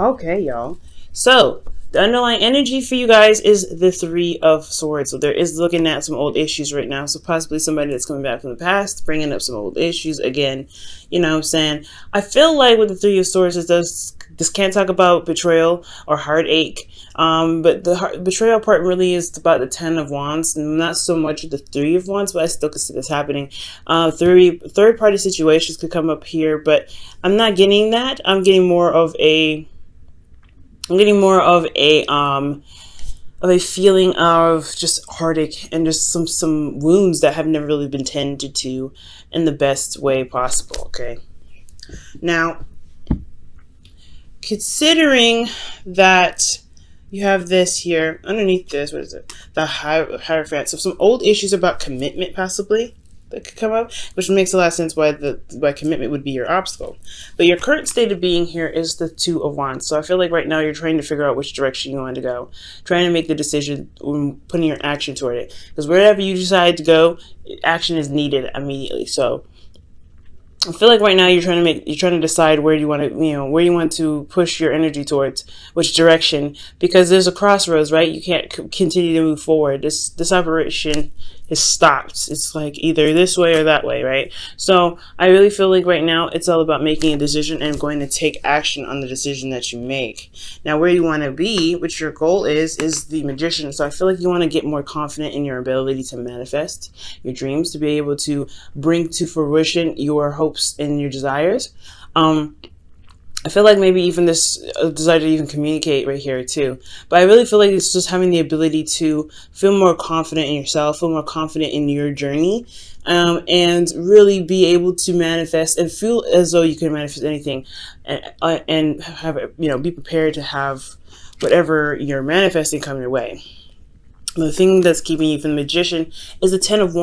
Okay, y'all. So the underlying energy for you guys is the Three of Swords. So there is looking at some old issues right now. So possibly somebody that's coming back from the past, bringing up some old issues again. You know what I'm saying? I feel like with the Three of Swords, this can't talk about betrayal or heartache. But the betrayal part really is about the Ten of Wands, not so much the Three of Wands, but I still can see this happening. Third party situations could come up here, but I'm not getting that. I'm getting more of a feeling of just heartache and just some wounds that have never really been tended to in the best way possible. Okay. Now, considering that you have this here underneath this, what is it? The Hierophant. So some old issues about commitment possibly that could come up, which makes a lot of sense why commitment would be your obstacle. But your current state of being here is the Two of Wands. So I feel like right now you're trying to figure out which direction you want to go, trying to make the decision, putting your action toward it. Because wherever you decide to go, action is needed immediately. So I feel like right now you're trying to decide where you want to push your energy towards, which direction, because there's a crossroads, right? You can't continue to move forward. This operation is stopped. It's like either this way or that way, right? So I really feel like right now it's all about making a decision and going to take action on the decision that you make. Now, where you want to be, which your goal is the Magician. So I feel like you want to get more confident in your ability to manifest your dreams, to be able to bring to fruition your hopes and your desires. I feel like maybe even this desire to even communicate right here too. But I really feel like it's just having the ability to feel more confident in yourself, feel more confident in your journey, and really be able to manifest and feel as though you can manifest anything, and have, be prepared to have whatever you're manifesting come your way. The thing that's keeping you from the Magician is the Ten of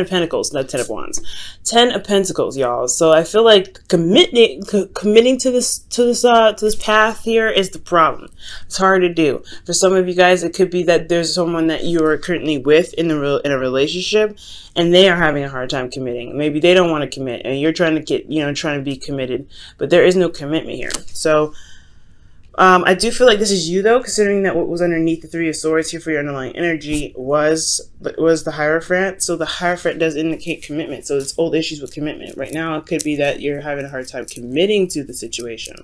Pentacles, not Ten of Wands. 10 of Pentacles, y'all. So I feel like committing to this path here is the problem. It's hard to do. For some of you guys, it could be that there's someone that you are currently with in a relationship, and they are having a hard time committing. Maybe they don't want to commit, and you're trying to be committed, but there is no commitment here. So I do feel like this is you, though, considering that what was underneath the Three of Swords here for your underlying energy was the Hierophant. So the Hierophant does indicate commitment. So it's old issues with commitment. Right now, it could be that you're having a hard time committing to the situation.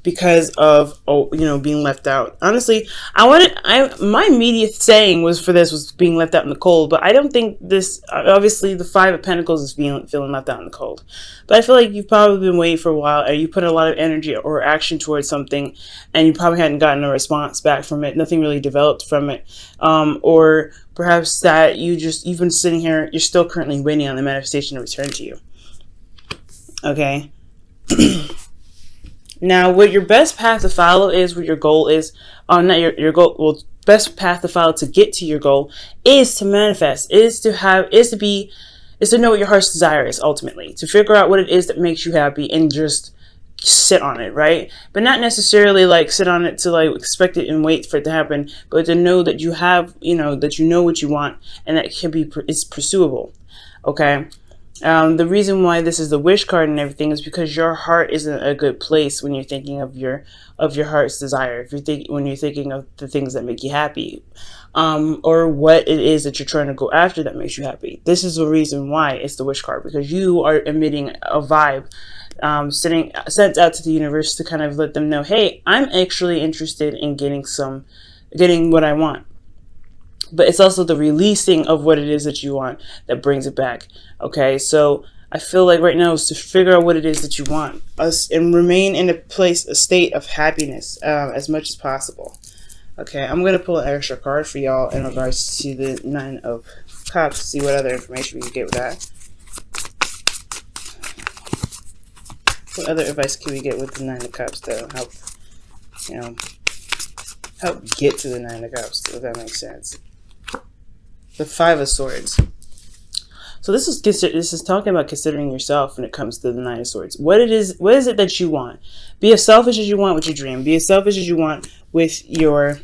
Because of being left out. Honestly, my immediate saying was being left out in the cold, but I don't think this, obviously the Five of Pentacles is feeling left out in the cold. But I feel like you've probably been waiting for a while, and you put a lot of energy or action towards something, and you probably hadn't gotten a response back from it. Nothing really developed from it. Or perhaps that you've been sitting here, you're still currently waiting on the manifestation to return to you. Okay. Now, what your best path to follow is, what your goal is, not your goal, well, best path to follow to get to your goal is to manifest, is to know what your heart's desire is, ultimately, to figure out what it is that makes you happy and just sit on it, right? But not necessarily like sit on it to like expect it and wait for it to happen, but to know that you have, that you know what you want and that it's pursuable, okay? The reason why this is the wish card and everything is because your heart isn't a good place when you're thinking of your heart's desire. When you're thinking of the things that make you happy, or what it is that you're trying to go after that makes you happy. This is the reason why it's the wish card, because you are emitting a vibe, sent out to the universe to kind of let them know, hey, I'm actually interested in getting what I want. But it's also the releasing of what it is that you want that brings it back. Okay, so I feel like right now is to figure out what it is that you want and remain in a state of happiness as much as possible. Okay, I'm going to pull an extra card for y'all in regards to the Nine of Cups, see what other information we can get with that. What other advice can we get with the Nine of Cups to help get to the Nine of Cups, if that makes sense? The Five of Swords. So this is talking about considering yourself when it comes to the Nine of Swords. What is it that you want? Be as selfish as you want with your dream. Be as selfish as you want with your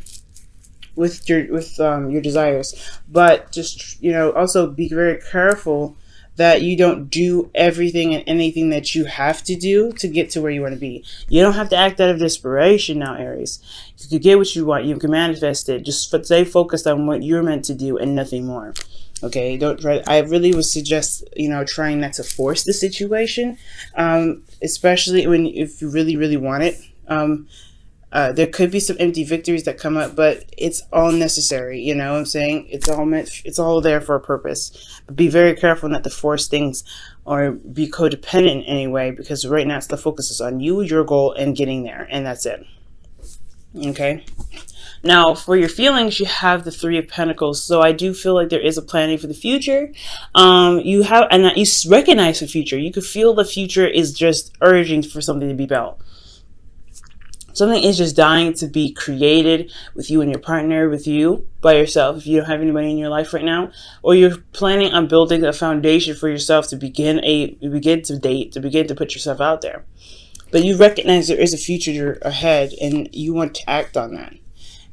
desires. But just also be very careful that you don't do everything and anything that you have to do to get to where you want to be. You don't have to act out of desperation now, Aries. You can get what you want. You can manifest it. Just stay focused on what you're meant to do and nothing more. Okay, don't try. I really would suggest, trying not to force the situation, especially if you really, really want it. There could be some empty victories that come up, but it's all necessary. You know what I'm saying? It's all there for a purpose. But be very careful not to force things or be codependent in any way, because right now the focus is on you, your goal, and getting there, and that's it. Okay. Now, for your feelings, you have the Three of Pentacles. So I do feel like there is a planning for the future. You recognize the future. You could feel the future is just urging for something to be built. Something is just dying to be created with you and your partner, with you by yourself, if you don't have anybody in your life right now, or you're planning on building a foundation for yourself to begin to put yourself out there. But you recognize there is a future ahead and you want to act on that.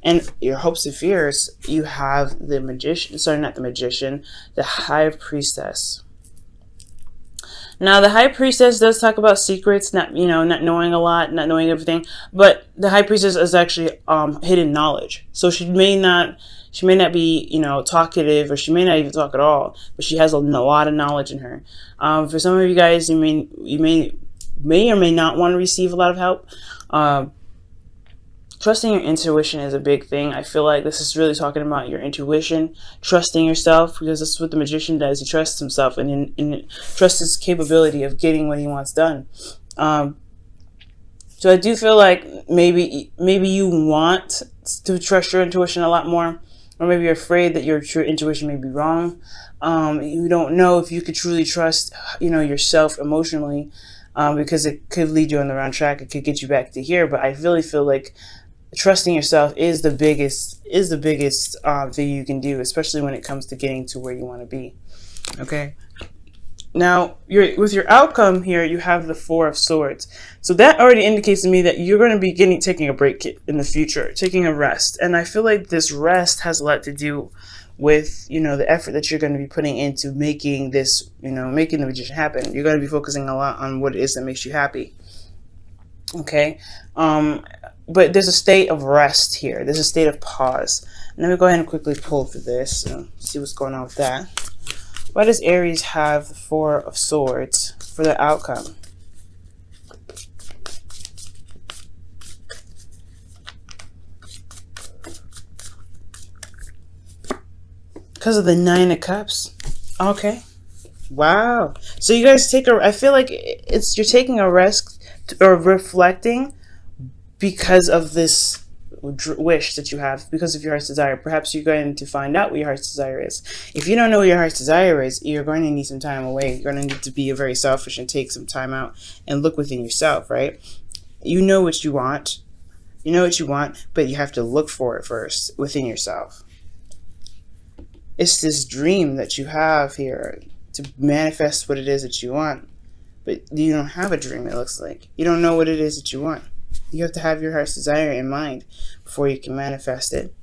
And your hopes and fears, you have the Magician, sorry, not the Magician, the High Priestess. Now, the High Priestess does talk about secrets, not knowing a lot, not knowing everything. But the High Priestess is actually hidden knowledge. So she may not be, talkative, or she may not even talk at all. But she has a lot of knowledge in her. For some of you guys, you may or may not want to receive a lot of help. Trusting your intuition is a big thing. I feel like this is really talking about your intuition, trusting yourself, because that's what the Magician does. He trusts himself and trusts his capability of getting what he wants done. So I do feel like maybe you want to trust your intuition a lot more, or maybe you're afraid that your true intuition may be wrong. You don't know if you could truly trust, yourself emotionally, because it could lead you on the wrong track. It could get you back to here. But I really feel like trusting yourself is the biggest thing you can do, especially when it comes to getting to where you want to be. Okay. Now, with your outcome here, you have the Four of Swords. So that already indicates to me that you're going to be taking a break in the future, taking a rest. And I feel like this rest has a lot to do with, the effort that you're going to be putting into making this, making the Magician happen. You're going to be focusing a lot on what it is that makes you happy. Okay. But there's a state of rest here. There's a state of pause. And let me go ahead and quickly pull for this and see what's going on with that. Why does Aries have the Four of Swords for the outcome? Because of the Nine of Cups. Okay. Wow. So you guys I feel like you're taking a rest or reflecting because of this wish that you have, because of your heart's desire. Perhaps you're going to find out what your heart's desire is. If you don't know what your heart's desire is, you're going to need some time away. You're going to need to be very selfish and take some time out and look within yourself, right? You know what you want. You know what you want, but you have to look for it first within yourself. It's this dream that you have here to manifest what it is that you want. But you don't have a dream, it looks like. You don't know what it is that you want. You have to have your heart's desire in mind before you can manifest it.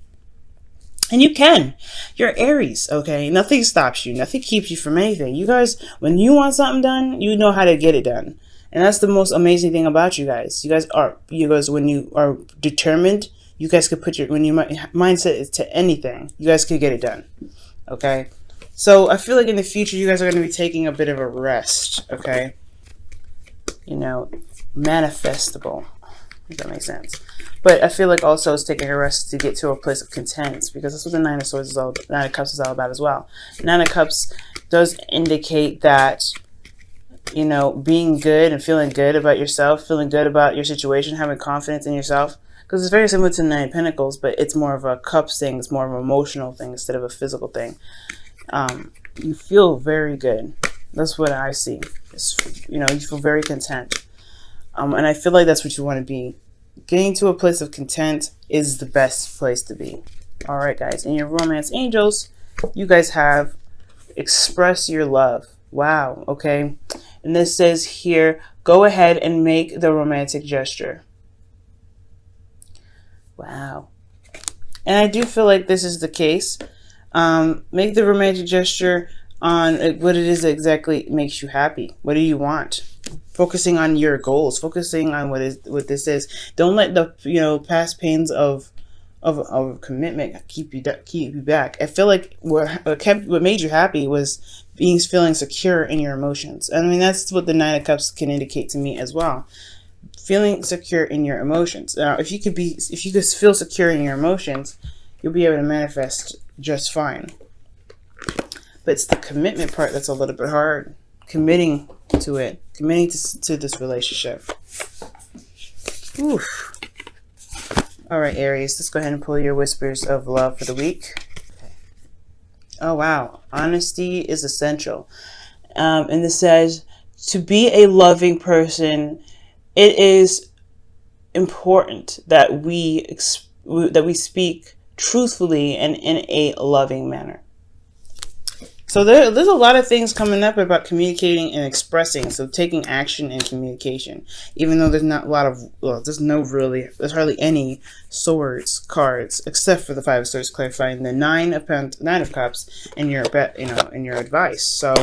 And you can. You're Aries, okay? Nothing stops you. Nothing keeps you from anything. You guys, when you want something done, you know how to get it done. And that's the most amazing thing about you guys. You guys, when you are determined, you guys could when your mindset is to anything, you guys could get it done, okay? So I feel like in the future, you guys are going to be taking a bit of a rest, okay? Manifestable. If that makes sense. But I feel like also it's taking a rest to get to a place of content, because that's what the Nine of Swords Nine of Cups is all about as well. Nine of Cups does indicate that, being good and feeling good about yourself, feeling good about your situation, having confidence in yourself, because it's very similar to the Nine of Pentacles, but it's more of a cups thing. It's more of an emotional thing instead of a physical thing. You feel very good. That's what I see. You feel very content. And I feel like that's what you want to be. Getting to a place of content is the best place to be. All right, guys. And your romance angels, you guys have express your love. Wow. Okay. And this says here, go ahead and make the romantic gesture. Wow. And I do feel like this is the case. Make the romantic gesture. on what it is that exactly makes you happy. What do you want? Focusing on your goals, focusing on what this is. Don't let the past pains of commitment keep you back. I feel like what made you happy was feeling secure in your emotions. I mean, that's what the Nine of Cups can indicate to me as well. Feeling secure in your emotions. Now, if you could feel secure in your emotions, you'll be able to manifest just fine. But it's the commitment part that's a little bit hard. Committing to it. Committing to this relationship. Oof. All right, Aries, let's go ahead and pull your whispers of love for the week. Okay. Oh, wow. Honesty is essential. And this says, to be a loving person, it is important that we speak truthfully and in a loving manner. So there's a lot of things coming up about communicating and expressing. So taking action in communication, even though there's not a lot of, there's hardly any swords cards except for the Five of Swords, clarifying the Nine of Cups in your in your advice. So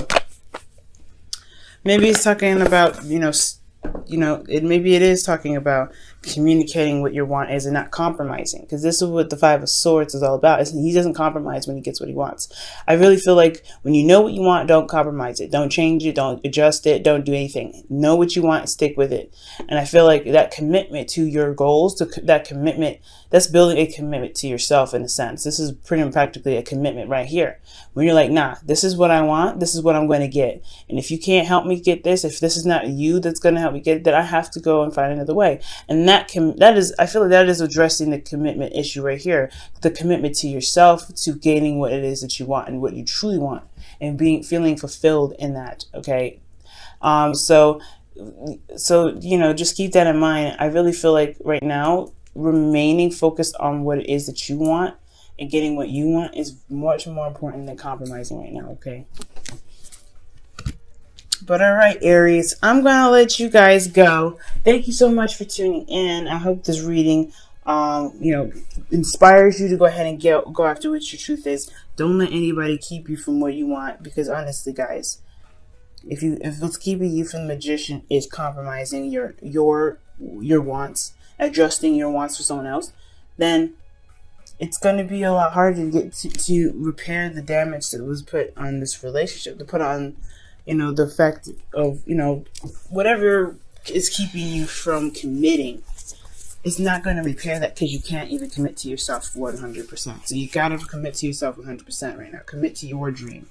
maybe it's talking about maybe it is talking about communicating what your want is and not compromising, because this is what the Five of Swords is all about. He doesn't compromise when he gets what he wants. I really feel like when you know what you want, don't compromise it, don't change it, don't adjust it, don't do anything. Know what you want, stick with it. And I feel like that commitment to your goals, that's building a commitment to yourself in a sense. This is pretty practically a commitment right here. When you're like, nah, this is what I want, this is what I'm going to get. And if you can't help me get this, if this is not you that's going to help me get it, then I have to go and find another way. And I feel like that is addressing the commitment issue right here. The commitment to yourself, to gaining what it is that you want and what you truly want, and feeling fulfilled in that. Okay. So just keep that in mind. I really feel like right now, remaining focused on what it is that you want and getting what you want is much more important than compromising right now. Okay. But all right, Aries, I'm going to let you guys go. Thank you so much for tuning in. I hope this reading, inspires you to go ahead and go after what your truth is. Don't let anybody keep you from what you want, because honestly, guys, if what's keeping you from the Magician is compromising your wants, adjusting your wants for someone else, then it's going to be a lot harder to get to repair the damage that was put on this relationship, to put on the effect of, whatever is keeping you from committing. It's not going to repair that, because you can't even commit to yourself 100%. So you got to commit to yourself 100% right now. Commit to your dream.